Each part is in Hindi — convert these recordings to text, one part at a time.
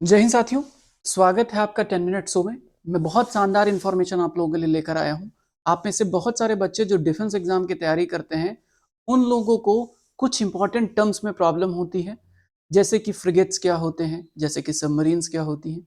जय हिंद साथियों। स्वागत है आपका 10 मिनट शो में। मैं बहुत शानदार इंफॉर्मेशन आप लोगों के लिए लेकर आया हूं। आप में से बहुत सारे बच्चे जो डिफेंस एग्जाम की तैयारी करते हैं, उन लोगों को कुछ इंपॉर्टेंट टर्म्स में प्रॉब्लम होती है, जैसे कि फ्रिगेट्स क्या होते हैं, जैसे कि सबमरीन्स क्या होती हैं।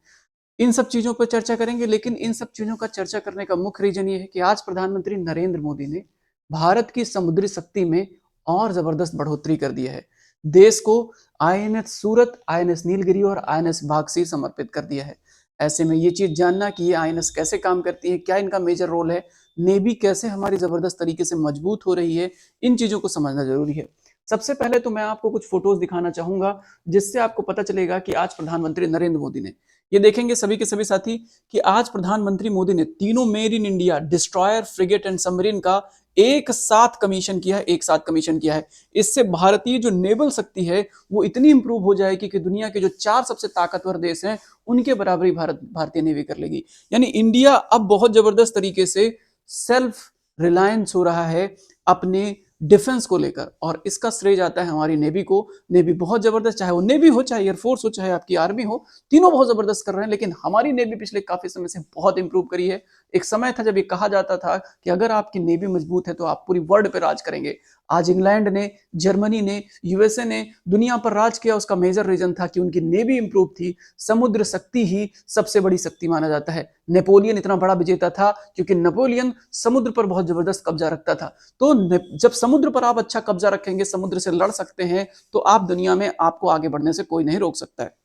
इन सब चीजों पर चर्चा करेंगे, लेकिन इन सब चीजों का चर्चा करने का मुख्य रीजन ये है कि आज प्रधानमंत्री नरेंद्र मोदी ने भारत की समुद्री शक्ति में और जबरदस्त बढ़ोतरी कर दिया है। देश को आईएनएस सूरत, आईएनएस नीलगिरी और आईएनएस भागसी समर्पित कर दिया है। ऐसे में ये चीज जानना कि ये आईएनएस कैसे काम करती है, क्या इनका मेजर रोल है, नेवी कैसे हमारी जबरदस्त तरीके से मजबूत हो रही है, इन चीजों को समझना जरूरी है। सबसे पहले तो मैं आपको कुछ फोटोज दिखाना चाहूंगा, जिससे आपको पता चलेगा कि आज प्रधानमंत्री नरेंद्र मोदी ने, ये देखेंगे सभी के सभी साथी, कि आज प्रधानमंत्री मोदी ने तीनों made in India destroyer, frigate and submarine का एक साथ कमीशन किया है। इससे भारतीय जो नेवल शक्ति है वो इतनी इंप्रूव हो जाएगी कि दुनिया के जो 4 सबसे ताकतवर देश हैं उनके बराबरी भारतीय नेवी कर लेगी। यानी इंडिया अब बहुत जबरदस्त तरीके से सेल्फ रिलायंस हो रहा है अपने डिफेंस को लेकर, और इसका श्रेय जाता है हमारी नेवी को। नेवी बहुत जबरदस्त, चाहे वो नेवी हो, चाहे एयरफोर्स हो, चाहे आपकी आर्मी हो, तीनों बहुत जबरदस्त कर रहे हैं। लेकिन हमारी नेवी पिछले काफी समय से बहुत इंप्रूव करी है। एक समय था जब ये कहा जाता था कि अगर आपकी नेवी मजबूत है तो आप पूरी वर्ल्ड पे राज करेंगे। आज इंग्लैंड ने, जर्मनी ने, यूएसए ने दुनिया पर राज किया, उसका मेजर रीजन था कि उनकी नेवी इंप्रूव थी। समुद्र शक्ति ही सबसे बड़ी शक्ति माना जाता है। नेपोलियन इतना बड़ा विजेता था क्योंकि नेपोलियन समुद्र पर बहुत जबरदस्त कब्जा रखता था। तो जब समुद्र पर आप अच्छा कब्जा रखेंगे, समुद्र से लड़ सकते हैं, तो आप दुनिया में, आपको आगे बढ़ने से कोई नहीं रोक सकता है।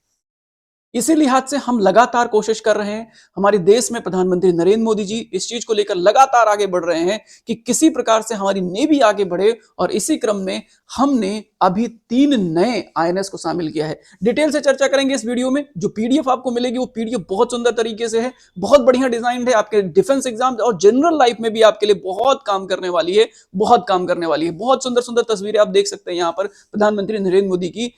इसी लिहाज से हम लगातार कोशिश कर रहे हैं, हमारे देश में प्रधानमंत्री नरेंद्र मोदी जी इस चीज को लेकर लगातार आगे बढ़ रहे हैं कि किसी प्रकार से हमारी नेवी आगे बढ़े। और इसी क्रम में हमने अभी 3 नए आईएनएस को शामिल किया है। डिटेल से चर्चा करेंगे इस वीडियो में। जो पीडीएफ आपको मिलेगी वो पीडीएफ बहुत सुंदर तरीके से है, बहुत बढ़िया डिजाइन है, आपके डिफेंस एग्जाम और जनरल लाइफ में भी आपके लिए बहुत काम करने वाली है, बहुत काम करने वाली है। बहुत सुंदर सुंदर तस्वीरें आप देख सकते हैं यहाँ पर प्रधानमंत्री नरेंद्र मोदी की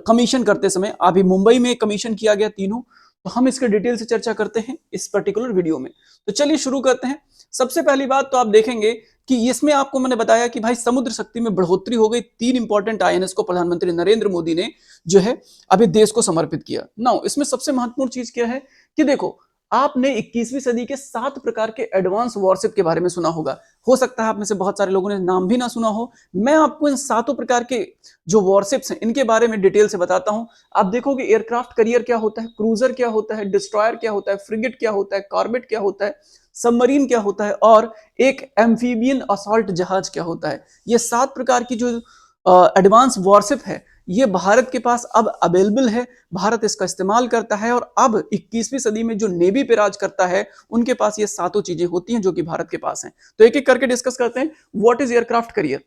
कमीशन करते समय। अभी मुंबई में कमीशन किया गया तीनों, तो हम इसके डिटेल से चर्चा करते हैं इस पर्टिकुलर वीडियो में। तो चलिए शुरू करते हैं। सबसे पहली बात तो आप देखेंगे कि इसमें आपको मैंने बताया कि भाई समुद्र शक्ति में बढ़ोतरी हो गई। 3 इंपॉर्टेंट आईएनएस को प्रधानमंत्री नरेंद्र मोदी ने जो है अभी देश को समर्पित किया। नाउ इसमें सबसे महत्वपूर्ण चीज क्या है कि देखो, आपने 21वीं सदी के 7 प्रकार के एडवांस वॉरशिप के बारे में सुना होगा। हो सकता है आप में से बहुत सारे लोगों ने नाम भी ना सुना हो। मैं आपको इन 7 प्रकार के जो वॉरशिप्स हैं इनके बारे में डिटेल से बताता हूं। आप देखोगे एयरक्राफ्ट कैरियर क्या होता है, क्रूजर क्या होता है, डिस्ट्रॉयर क्या होता है, फ्रिगेट क्या होता है, कॉर्बेट क्या होता है, सबमरीन क्या होता है, और एक एम्फीबियन असॉल्ट जहाज क्या होता है। ये 7 प्रकार की जो एडवांस वॉरशिप है, ये भारत के पास अब अवेलेबल है। भारत इसका इस्तेमाल करता है, और अब 21वीं सदी में जो नेवी पे राज करता है उनके पास ये 7 चीजें होती हैं जो कि भारत के पास हैं। तो एक एक करके डिस्कस करते हैं। What is aircraft carrier?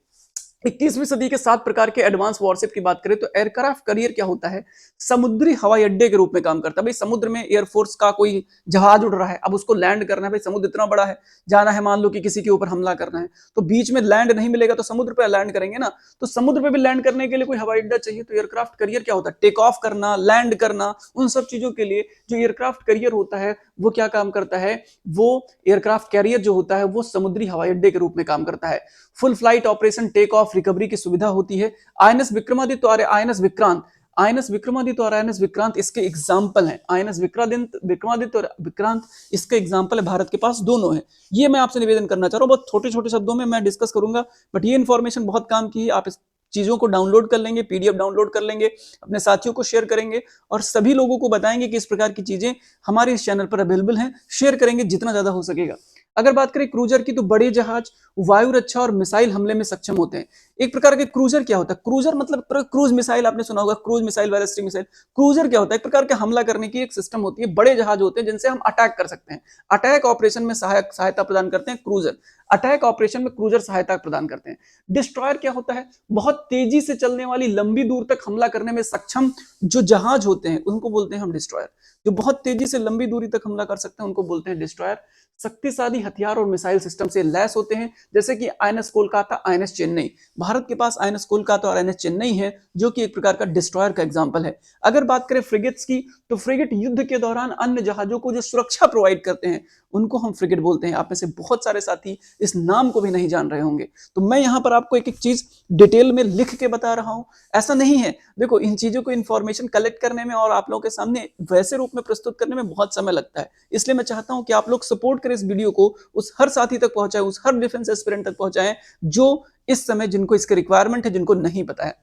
21वीं सदी के 7 प्रकार के एडवांस वॉरशिप की बात करें तो एयरक्राफ्ट कैरियर क्या होता है? समुद्री हवाई अड्डे के रूप में काम करता है। भाई समुद्र में एयरफोर्स का कोई जहाज उड़ रहा है, अब उसको लैंड करना है। भाई समुद्र इतना बड़ा है, जाना है, मान लो कि किसी के ऊपर हमला करना है, तो बीच में लैंड नहीं मिलेगा तो समुद्र पर लैंड करेंगे ना। तो समुद्र पे भी लैंड करने के लिए कोई हवाई अड्डा चाहिए। तो एयरक्राफ्ट कैरियर क्या होता है? टेक ऑफ करना, लैंड करना, उन सब चीजों के लिए जो एयरक्राफ्ट कैरियर होता है वो क्या काम करता है? वो एयरक्राफ्ट कैरियर जो होता है वो समुद्री हवाई अड्डे के रूप में काम करता है। Full flight operation, take off, recovery की सुविधा होती है। आईएनएस विक्रमादित्य और आईएनएस विक्रांत, आईएनएस विक्रमादित्य और आईएनएस विक्रांत इसके एग्जाम्पल हैं। आईएनएस विक्रमादित्य और विक्रांत इसके एग्जाम्पल है, भारत के पास दोनों है। ये मैं आपसे निवेदन करना चाह रहा हूँ, बहुत छोटे छोटे शब्दों में मैं डिस्कस करूंगा, बट ये इंफॉर्मेशन बहुत काम की है। आप इस चीजों को डाउनलोड कर लेंगे, पीडीएफ डाउनलोड कर लेंगे, अपने साथियों को शेयर करेंगे, और सभी लोगों को बताएंगे कि इस प्रकार की चीजें हमारे इस चैनल पर अवेलेबल हैं। शेयर करेंगे जितना ज्यादा हो सकेगा। अगर बात करें क्रूजर की, तो बड़े जहाज वायु रक्षा और मिसाइल हमले में सक्षम होते हैं। एक प्रकार के क्रूजर क्या होता है? क्रूजर मतलब क्रूज मिसाइल, आपने सुना होगा, cruise missile, ballistic missile. Cruiser क्या होता है? एक प्रकार के हमला करने की एक सिस्टम होती है। बड़े जहाज होते हैं जिनसे हम अटैक कर सकते हैं। अटैक ऑपरेशन में सहायता प्रदान करते हैं क्रूजर। अटैक ऑपरेशन में क्रूजर सहायता प्रदान करते हैं। डिस्ट्रॉयर क्या होता है? बहुत तेजी से चलने वाली, लंबी दूर तक हमला करने में सक्षम जो जहाज होते हैं उनको बोलते हैं हम डिस्ट्रॉयर। जो बहुत तेजी से लंबी दूरी तक हमला कर सकते हैं उनको बोलते हैं डिस्ट्रॉयर। शक्तिशाली हथियार और मिसाइल सिस्टम से लैस होते हैं, जैसे कि आईएनएस कोलकाता, आईएनएस चेन्नई। भारत के पास आईएनएस कोलकाता और आईएनएस चेन्नई है, जो कि एक प्रकार का डिस्ट्रॉयर का एग्जांपल है। अगर बात करें फ्रिगेट्स की, तो फ्रिगेट युद्ध के दौरान अन्य जहाजों को जो सुरक्षा प्रोवाइड करते हैं उनको हम फ्रिगेट बोलते हैं। आप में से बहुत सारे साथी इस नाम को भी नहीं जान रहे होंगे, तो मैं यहाँ पर आपको एक एक चीज डिटेल में लिख के बता रहा हूँ। ऐसा नहीं है, देखो इन चीजों को इन्फॉर्मेशन कलेक्ट करने में और आप लोगों के सामने वैसे रूप में प्रस्तुत करने में बहुत समय लगता है, इसलिए मैं चाहता हूं कि आप लोग सपोर्ट करें इस वीडियो को, उस हर साथी तक पहुंचाएं, उस हर डिफेंस एस्पिरेंट तक पहुंचाएं जो इस समय जिनको इसके रिक्वायरमेंट है, जिनको नहीं पता है।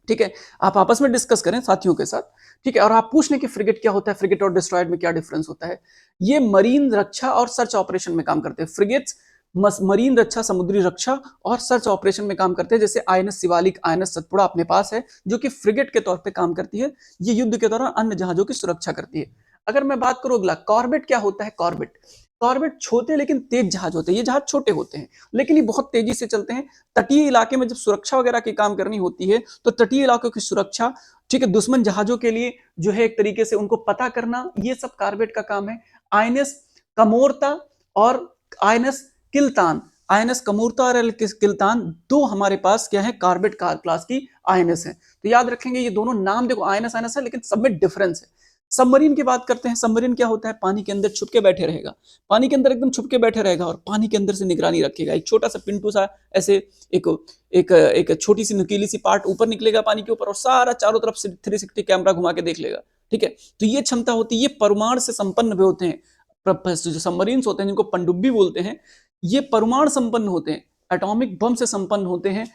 ठीक है, आप आपस में डिस्कस करें साथियों के साथ। ठीक है, और आप पूछ लें कि फ्रिगेट क्या होता है, फ्रिगेट और डिस्ट्रॉयड में क्या डिफरेंस होता है। ये मरीन रक्षा और सर्च ऑपरेशन में काम करते हैं। फ्रिगेट्स मरीन रक्षा, समुद्री रक्षा और सर्च ऑपरेशन में काम करते हैं। जैसे आईएनएस शिवालिक, आईएनएस सतपुड़ा अपने पास है, जो कि फ्रिगेट के तौर पे काम करती है। ये युद्ध के दौरान अन्य जहाजों की सुरक्षा करती है। अगर मैं बात करूं अगला, कॉर्बेट क्या होता है। कॉर्बेट कॉर्बेट छोटे लेकिन तेज जहाज होते हैं। ये जहाज छोटे होते हैं लेकिन ये बहुत तेजी से चलते हैं। तटीय इलाके में जब सुरक्षा वगैरह की काम करनी होती है तो तटीय इलाकों की सुरक्षा, ठीक है, दुश्मन जहाजों के लिए जो है एक तरीके से उनको पता करना, ये सब कॉर्बेट का काम है। आईएनएस कमोरता और आईएनएस किल्तान, आईएनएस कमूरता और किल्तान दो हमारे पास क्या है, कॉर्बेट क्लास की आईएनएस है। तो याद रखेंगे ये दोनों नाम, देखो आईएनएस आईएनएस है लेकिन सब में डिफरेंस है। सबमरीन की बात करते हैं। सबमरीन क्या होता है, पानी के अंदर छुप के बैठे रहेगा, पानी के अंदर एकदम छुप के बैठे रहेगा और पानी के अंदर से निगरानी रखेगा। एक छोटा सा पिंटू सा ऐसे एक एक एक छोटी सी नुकीली सी पार्ट ऊपर निकलेगा पानी के ऊपर और सारा चारों तरफ से 360 कैमरा घुमा के देख लेगा। ठीक है, तो ये क्षमता होती है। ये परमाणु से संपन्न भी होते हैं। जो सबमरीन्स होते हैं जिनको पनडुब्बी बोलते हैं, ये परमाणु संपन्न होते हैं, एटॉमिक बम से संपन्न होते हैं।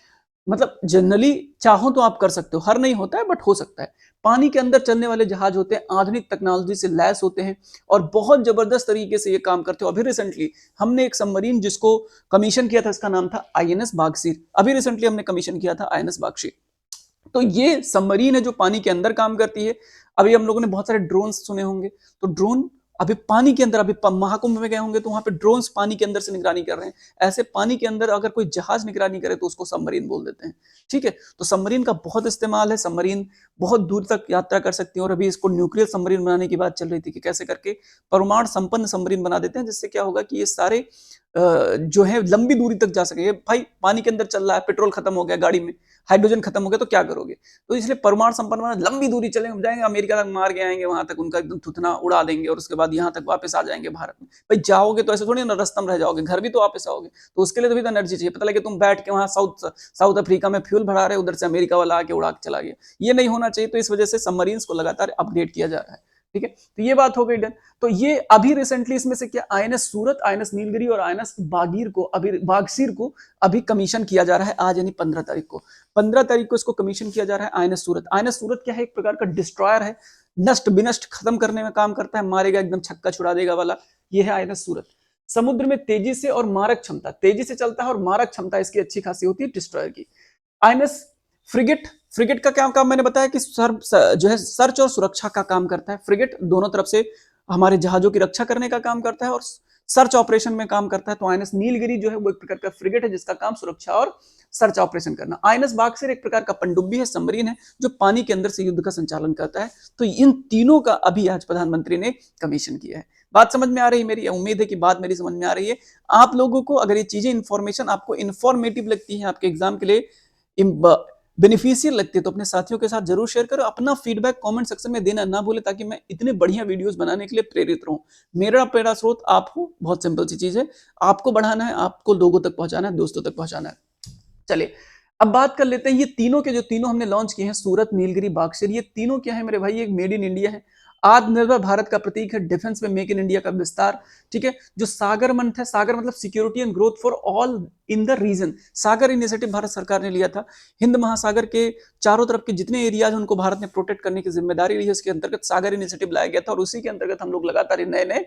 मतलब जनरली चाहो तो आप कर सकते हो, हर नहीं होता है बट हो सकता है। पानी के अंदर चलने वाले जहाज होते हैं, आधुनिक टेक्नोलॉजी से लैस होते हैं और बहुत जबरदस्त तरीके से ये काम करते हो। अभी रिसेंटली हमने एक सबमरीन जिसको कमीशन किया था, इसका नाम था आईएनएस बागसीर। अभी रिसेंटली हमने कमीशन किया था आईएनएस बागशीर। तो ये सबमरीन है जो पानी के अंदर काम करती है। अभी हम लोगों ने बहुत सारे ड्रोन सुने होंगे, तो ड्रोन अभी पानी के अंदर, अभी महाकुंभ में गए होंगे तो वहां पे ड्रोन्स पानी के अंदर से निगरानी कर रहे हैं। ऐसे पानी के अंदर अगर कोई जहाज निगरानी करे तो उसको सबमरीन बोल देते हैं। ठीक है, तो सबमरीन का बहुत इस्तेमाल है। सबमरीन बहुत दूर तक यात्रा कर सकती है और अभी इसको न्यूक्लियर सबमरीन बनाने की बात चल रही थी कि कैसे करके परमाणु संपन्न सबमरीन बना देते हैं, जिससे क्या होगा कि ये सारे जो है लंबी दूरी तक जा सकेंगे। भाई पानी के अंदर चल रहा है, पेट्रोल खत्म हो गया गाड़ी में, हाइड्रोजन खत्म हो गया तो क्या करोगे, तो इसलिए परमाणु संपन्न बना, लंबी दूरी चलेंगे, जाएंगे अमेरिका तक, मार के आएंगे, वहां तक उनका एकदम थुथना उड़ा देंगे और उसके बाद यहाँ तक वापस आ जाएंगे भारत में। भाई जाओगे तो ऐसे थोड़ी ना रास्ता में रह जाओगे, घर भी तो वापस आओगे, तो उसके लिए तो भी तो एनर्जी चाहिए। पता लगे तुम बैठ के वहां साउथ अफ्रीका में फ्यूल भरा रहे, उधर से अमेरिका वाला आके उड़ा के चला गया, ये नहीं होना चाहिए। तो इस वजह से सबमरीन्स को लगातार अपग्रेड किया जा रहा है। ठीक है, तो ये बात हो गई डन। तो ये अभी रिसेंटली इसमें से क्या, आईएनएस सूरत, आईएनएस नीलगिरी और आईएनएस बागीर को अभी बागसीर को अभी कमीशन किया जा रहा है आज, यानी 15 तारीख को। 15 तारीख को इसको कमीशन किया जा रहा है आईएनएस सूरत। आईएनएस सूरत क्या है, एक प्रकार का डिस्ट्रॉयर है, नष्ट विनष्ट खत्म करने में काम करता है, मारेगा एकदम छक्का छुड़ा देगा वाला, ये है आईएनएस सूरत। समुद्र में तेजी से और मारक क्षमता, तेजी से चलता है और मारक क्षमता इसकी अच्छी खासी होती है डिस्ट्रॉयर की। आईएनएस फ्रिगेट, फ्रिगेट का क्या काम मैंने बताया कि जो है सर्च और सुरक्षा का काम करता है। फ्रिगेट दोनों तरफ से हमारे जहाजों की रक्षा करने का काम करता है और सर्च ऑपरेशन में काम करता है। तो आईएनएस नीलगिरी जो है वो एक प्रकार का फ्रिगेट है जिसका काम सुरक्षा और सर्च ऑपरेशन करना। आईएनएस बागसीर एक प्रकार का पनडुब्बी है, सबमरीन है जो पानी के अंदर से युद्ध का संचालन करता है। तो इन तीनों का अभी आज प्रधानमंत्री ने कमीशन किया है। बात समझ में आ रही है मेरी, उम्मीद है कि बात मेरी समझ में आ रही है आप लोगों को। अगर ये चीजें इंफॉर्मेशन आपको इंफॉर्मेटिव लगती है, आपके एग्जाम के लिए बेनिफिशियल लगती है, तो अपने साथियों के साथ जरूर शेयर करो। अपना फीडबैक कमेंट सेक्शन में देना ना भूले ताकि मैं इतने बढ़िया वीडियोस बनाने के लिए प्रेरित रहूं। मेरा प्रेरणा स्रोत आप हो, बहुत सिंपल सी चीज है, आपको बढ़ाना है, आपको लोगों तक पहुंचाना है, दोस्तों तक पहुंचाना है। चलिए अब बात कर लेते हैं ये तीनों के, जो तीनों हमने लॉन्च किए हैं, सूरत, नीलगिरी, बागसीर, ये तीनों क्या है मेरे भाई, एक मेड इन इंडिया है, आत्मनिर्भर भारत का प्रतीक है, डिफेंस में मेक इन इंडिया का विस्तार। ठीक है, जो सागर मंथ है, सागर मतलब security and growth for all in the region, Sagar initiative Bharat सरकार ने लिया था। हिंद महासागर के चारों तरफ के जितने एरियाज उनको भारत ने प्रोटेक्ट करने की जिम्मेदारी ली है, उसके अंतर्गत सागर इनिशिएटिव लाया गया था और उसी के अंतर्गत हम लोग लगातार नए नए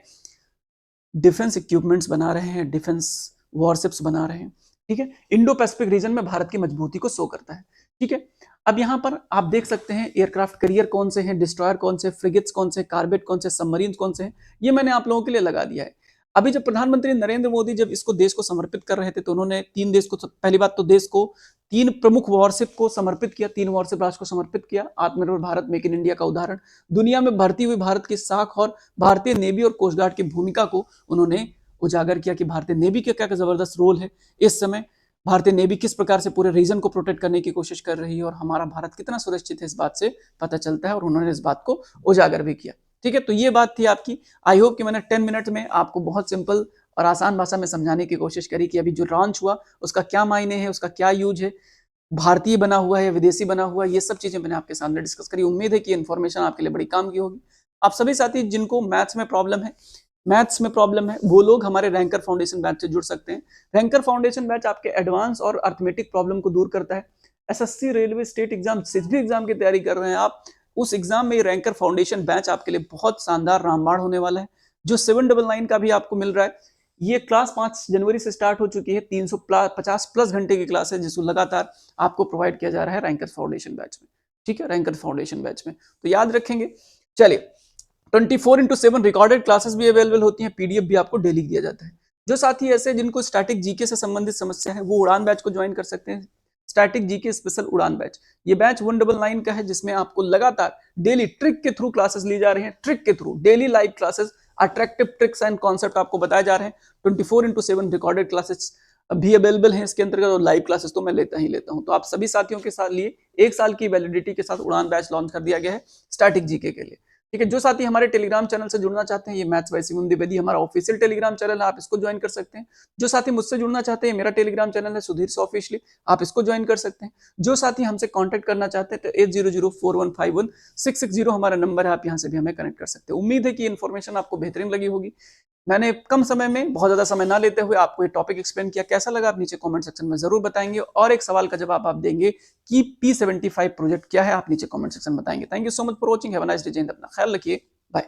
डिफेंस इक्विपमेंट्स बना रहे हैं, डिफेंस वॉरशिप्स बना रहे हैं। ठीक है, इंडो पैसिफिक रीजन में भारत की मजबूती को शो करता है। ठीक है, अब यहां पर आप देख सकते हैं एयरक्राफ्ट कैरियर कौन से हैं, डिस्ट्रॉयर कौन से, फ्रिगेट्स कौन से, कार्बेट कौन से, सबमरीन कौन से हैं, ये मैंने आप लोगों के लिए लगा दिया है। अभी जब प्रधानमंत्री नरेंद्र मोदी जब इसको देश को समर्पित कर रहे थे तो उन्होंने तीन देश को, पहली बात तो देश को तीन प्रमुख वॉरशिप को समर्पित किया, तीन वॉरशिप राष्ट्र को समर्पित किया। आत्मनिर्भर भारत, मेक इन इंडिया का उदाहरण, दुनिया में बढ़ती हुई भारत की साख और भारतीय नेवी और कोस्ट गार्ड की भूमिका को उन्होंने उजागर किया कि भारतीय नेवी का क्या जबरदस्त रोल है इस समय, भारतीय नेवी किस प्रकार से पूरे रीजन को प्रोटेक्ट करने की कोशिश कर रही है और हमारा भारत कितना सुरक्षित है इस बात से पता चलता है, और उन्होंने इस बात को उजागर भी किया। ठीक है, तो ये बात थी आपकी। आई होप कि मैंने 10 मिनट में आपको बहुत सिंपल और आसान भाषा में समझाने की कोशिश करी कि अभी जो लॉन्च हुआ उसका क्या मायने है, उसका क्या यूज है, भारतीय बना हुआ है या विदेशी बना हुआ है, ये सब चीजें मैंने आपके सामने डिस्कस करी। उम्मीद है कि इन्फॉर्मेशन आपके लिए बड़ी काम की होगी। आप सभी साथी जिनको मैथ्स में प्रॉब्लम है वो लोग हमारे रैंकर फाउंडेशन बैच से जुड़ सकते हैं। रैंकर फाउंडेशन बैच आपके एडवांस और अर्थमेटिक प्रॉब्लम को दूर करता है। एसएससी, रेलवे, स्टेट एग्जाम, जिस भी एग्जाम की तैयारी कर रहे हैं आप, उस एग्जाम में रैंकर फाउंडेशन बैच आपके लिए बहुत शानदार रामबाण होने वाला है। जो 799 का भी आपको मिल रहा है, ये क्लास 5 जनवरी से स्टार्ट हो चुकी है। 350 प्लस घंटे की क्लास है जिसको लगातार आपको प्रोवाइड किया जा रहा है रैंकर फाउंडेशन बैच में। ठीक है, रैंकर फाउंडेशन बैच में तो याद रखेंगे। चलिए, 24/7 रिकॉर्डेड क्लासेस भी अवेलेबल होती हैं, पीडीएफ भी आपको डेली दिया जाता है। जो साथी ऐसे जिनको स्टैटिक जीके से संबंधित समस्या है वो उड़ान बैच को ज्वाइन कर सकते हैं। स्टैटिक जीके स्पेशल उड़ान बैच, ये बैच 199 का है जिसमें आपको लगातार डेली ट्रिक के थ्रू क्लासेस ली जा रही हैं। ट्रिक के through daily live classes, attractive tricks and concept आपको बताए जा रहे हैं। 24/7 रिकॉर्डेड क्लासेस भी अवेलेबल हैं इसके अंतर्गत, और लाइव क्लासेस तो मैं लेता ही लेता हूं। तो आप सभी साथियों के साथ लिए 1 साल की वैलिडिटी के साथ उड़ान बैच लॉन्च कर दिया गया है स्टैटिक जीके के लिए। ठीक है, जो साथी हमारे टेलीग्राम चैनल से जुड़ना चाहते हैं, ये मैथ्स बाय सिमोन द्विवेदी हमारा ऑफिशियल टेलीग्राम चैनल है, आप इसको ज्वाइन कर सकते हैं। जो साथी मुझसे जुड़ना चाहते हैं, मेरा टेलीग्राम चैनल है सुधीर से ऑफिशियली, आप इसको ज्वाइन कर सकते हैं। जो साथी हमसे कांटेक्ट करना चाहते हैं तो 8004151660 हमारा नंबर है, आप यहाँ से भी हमें कनेक्ट कर सकते हैं। उम्मीद है कि इन्फॉर्मेशन आपको बेहतरीन लगी होगी। मैंने कम समय में, बहुत ज्यादा समय ना लेते हुए आपको ये टॉपिक एक्सप्लेन किया। कैसा लगा आप नीचे कमेंट सेक्शन में जरूर बताएंगे, और एक सवाल का जवाब आप देंगे कि P75 प्रोजेक्ट क्या है, आप नीचे कमेंट सेक्शन में बताएंगे। Thank you so much for watching, have a nice day. जय हिंद, अपना ख्याल रखिए, बाय।